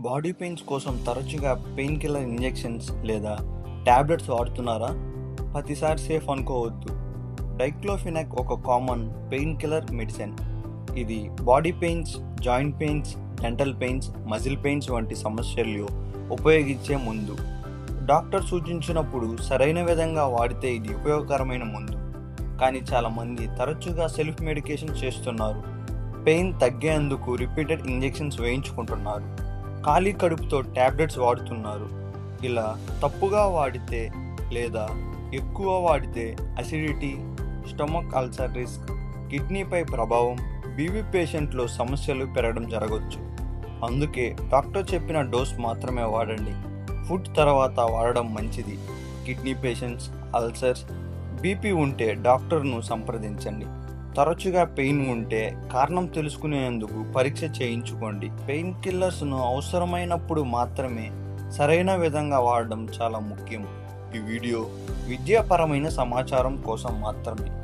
Body pains కోసం తరచుగా pain killer injections లేదా టాబ్లెట్స్ వాడుతున్నారా? ప్రతిసారి సేఫ్ అనుకోవద్దు. డైక్లోఫినాక్ ఒక కామన్ పెయిన్ కిల్లర్ మెడిసిన్. ఇది body pains, joint pains, dental pains, muscle pains వంటి సమస్యల్లో ఉపయోగించే మందు. డాక్టర్ సూచించినప్పుడు సరైన విధంగా వాడితే ఇది ఉపయోగకరమైన మందు. కానీ చాలామంది తరచుగా సెల్ఫ్ మెడికేషన్ చేస్తున్నారు. పెయిన్ తగ్గేందుకు రిపీటెడ్ ఇంజెక్షన్స్ వేయించుకుంటున్నారు. ఖాళీ కడుపుతో టాబ్లెట్స్ వాడుతున్నారు. ఇలా తప్పుగా వాడితే లేదా ఎక్కువ వాడితే acidity, stomach ulcer risk, kidney pie ప్రభావం, బీపీ పేషెంట్లో సమస్యలు పెరగడం జరగవచ్చు. అందుకే డాక్టర్ చెప్పిన డోస్ మాత్రమే వాడండి. ఫుడ్ తర్వాత వాడడం మంచిది. కిడ్నీ పేషెంట్స్, అల్సర్స్, బీపీ ఉంటే డాక్టర్ను సంప్రదించండి. తరచుగా పెయిన్ ఉంటే కారణం తెలుసుకునేందుకు పరీక్ష చేయించుకోండి. పెయిన్ కిల్లర్స్ను అవసరమైనప్పుడు మాత్రమే సరైన విధంగా వాడడం చాలా ముఖ్యం. ఈ వీడియో విద్యాపరమైన సమాచారం కోసం మాత్రమే.